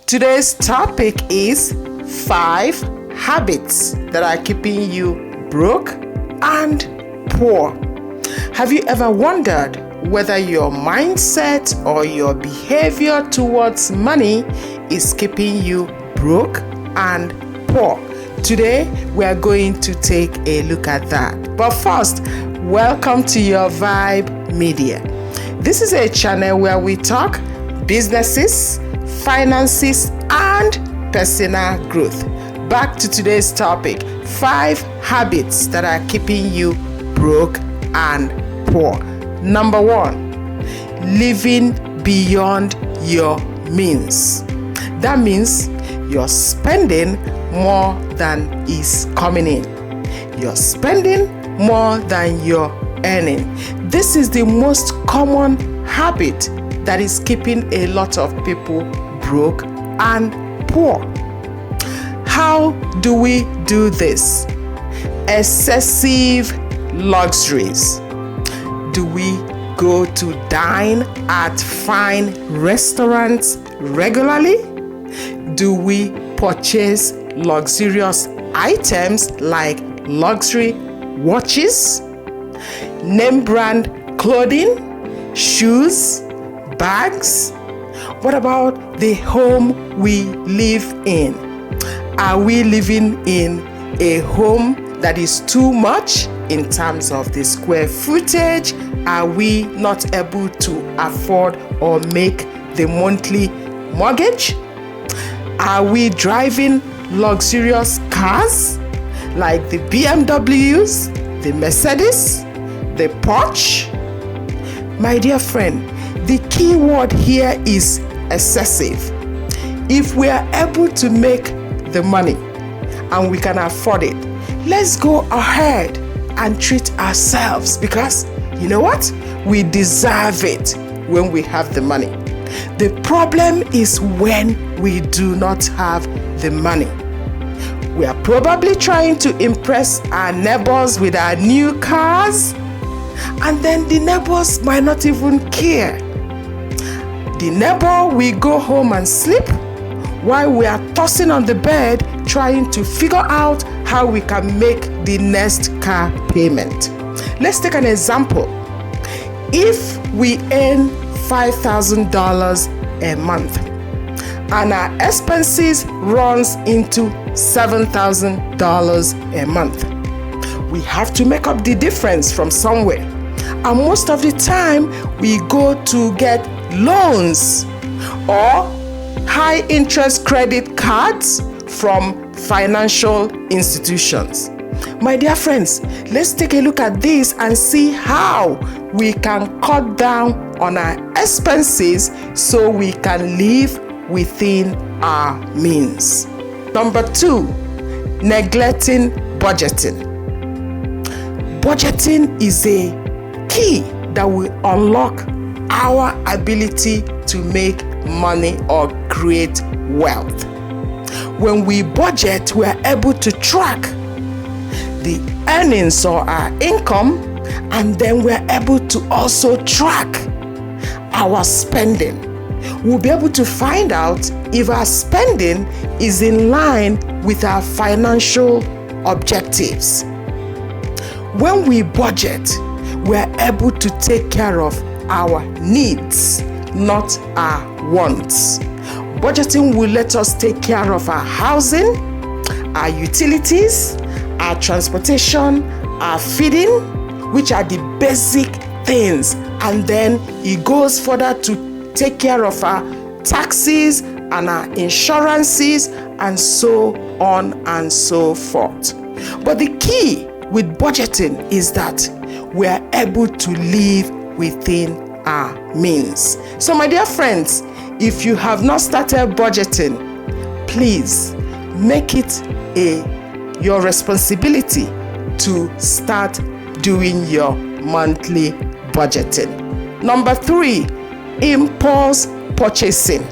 Today's topic is 5 habits that are keeping you broke and poor. Have you ever wondered whether your mindset or your behavior towards money is keeping you broke and poor? Today, we are going to take a look at that. But first, welcome to YourVibe Media. This is a channel where we talk businesses, finances, and personal growth. Back to today's topic, 5 habits that are keeping you broke and poor. Number 1, living beyond your means. That means you're spending more than is coming in. You're spending more than you're earning. This is the most common habit that is keeping a lot of people broke and poor. How do we do this? Excessive luxuries. Do we go to dine at fine restaurants regularly? Do we purchase luxurious items like luxury watches, name brand clothing, shoes, bags? What about the home we live in? Are we living in a home that is too much in terms of the square footage? Are we not able to afford or make the monthly mortgage? Are we driving luxurious cars like the BMWs, the Mercedes, the Porsche? My dear friend, the key word here is excessive. If we are able to make the money and we can afford it, let's go ahead and treat ourselves, because you know what? We deserve it when we have the money. The problem is when we do not have the money. We are probably trying to impress our neighbors with our new cars, and then the neighbors might not even care. The neighbor will go home and sleep while we are tossing on the bed trying to figure out how we can make the next car payment. Let's take an example. If we earn $5,000 a month and our expenses runs into $7,000 a month, we have to make up the difference from somewhere. And most of the time, we go to get loans or high interest credit cards from financial institutions. My dear friends, let's take a look at this and see how we can cut down on our expenses so we can live within our means. Number 2, neglecting budgeting. Budgeting is a key that will unlock our ability to make money or create wealth. When we budget, we are able to track the earnings or our income, and then we are able to also track our spending. We'll be able to find out if our spending is in line with our financial objectives. When we budget, we are able to take care of our needs, not our wants. Budgeting will let us take care of our housing, our utilities, our transportation, our feeding, which are the basic things. And then it goes further to take care of our taxes and our insurances and so on and so forth. But the key with budgeting is that we are able to live within our means. So my dear friends, if you have not started budgeting, please make it your responsibility to start doing your monthly budgeting. Number 3, impulse purchasing.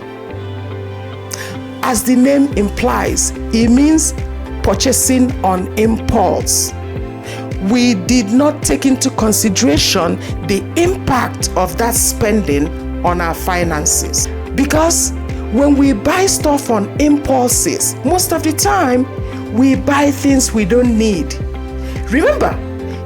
As the name implies, it means purchasing on impulse. We did not take into consideration the impact of that spending on our finances, because When we buy stuff on impulses, most of the time, we buy things we don't need. Remember,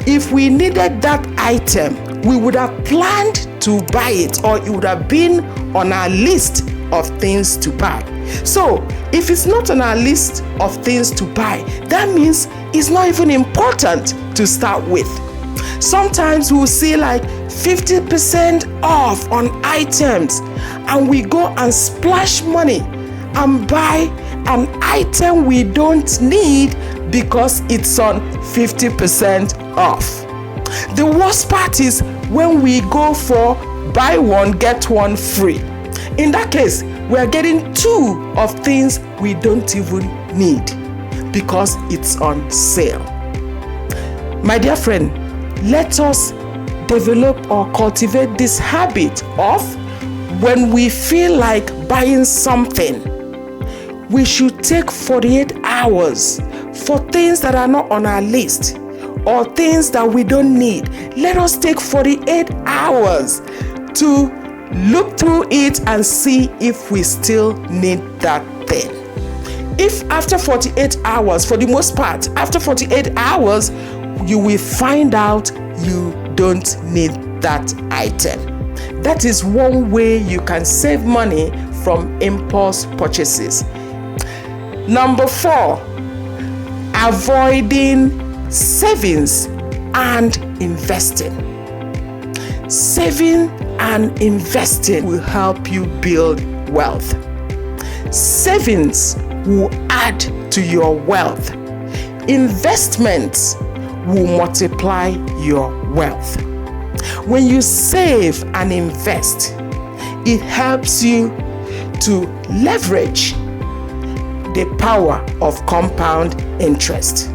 if we needed that item, we would have planned to buy it, or it would have been on our list of things to buy. So, if it's not on our list of things to buy, that means it's not even important to start with. Sometimes we'll see like 50% off on items, and we go and splash money and buy an item we don't need because it's on 50% off. The worst part is when we go for buy one, get one free. In that case, we are getting two of things we don't even need because it's on sale. My dear friend, let us develop or cultivate this habit of when we feel like buying something, we should take 48 hours for things that are not on our list or things that we don't need. Let us take 48 hours to look through it and see if we still need that thing. If after 48 hours, for the most part, after 48 hours, you will find out you don't need that item. That is one way you can save money from impulse purchases. Number 4, avoiding savings and investing. Saving and investing will help you build wealth. Savings will add to your wealth. Investments will multiply your wealth. When you save and invest, it helps you to leverage the power of compound interest.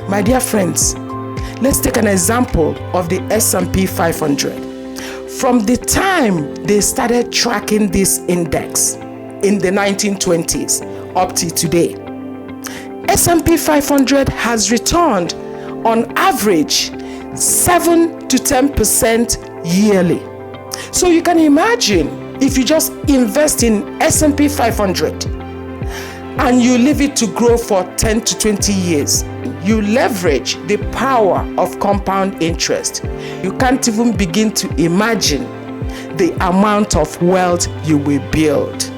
My dear friends, let's take an example of the S&P 500. From the time they started tracking this index in the 1920s up to today, S&P 500 has returned on average 7 to 10% yearly. So you can imagine if you just invest in S&P 500 and you leave it to grow for 10 to 20 years, you leverage the power of compound interest. You can't even begin to imagine the amount of wealth you will build.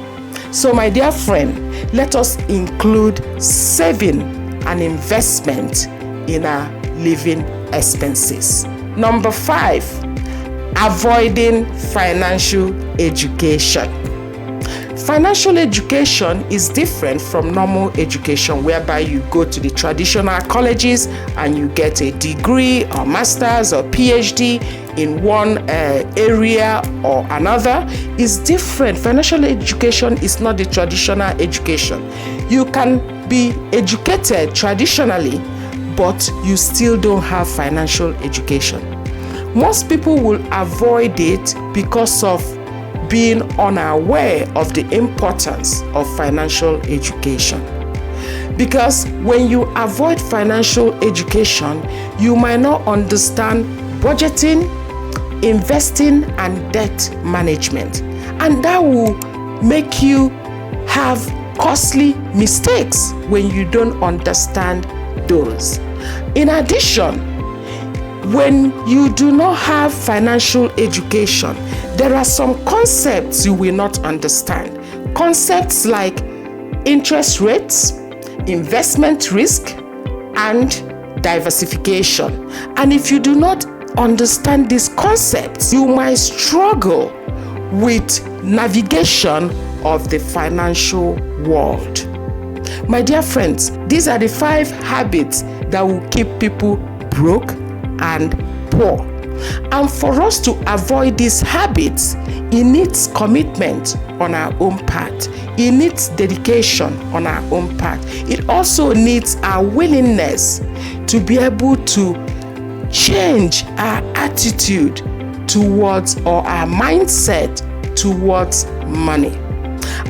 So my dear friend, let us include saving and investment in our living expenses. Number 5, avoiding financial education. Financial education is different from normal education, whereby you go to the traditional colleges and you get a degree or master's or PhD in one area or another. Is different. Financial education is not the traditional education. You can be educated traditionally, but you still don't have financial education. Most people will avoid it because of being unaware of the importance of financial education. Because when you avoid financial education, you might not understand budgeting, investing, and debt management. And that will make you have costly mistakes when you don't understand those. In addition, when you do not have financial education, there are some concepts you will not understand. Concepts like interest rates, investment risk, and diversification. And if you do not understand these concepts, you might struggle with navigation of the financial world. My dear friends, these are the 5 habits that will keep people broke and poor. And for us to avoid these habits, it needs commitment on our own part. It needs dedication on our own part. It also needs our willingness to be able to change our attitude towards, or our mindset towards money.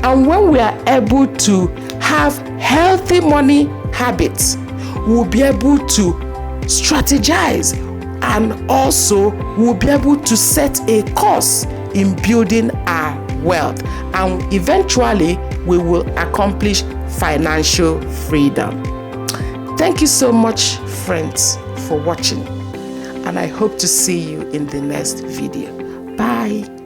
And when we are able to have healthy money habits, we'll be able to strategize, and also we'll be able to set a course in building our wealth, and eventually we will accomplish financial freedom. Thank you so much, friends, for watching, and I hope to see you in the next video. Bye.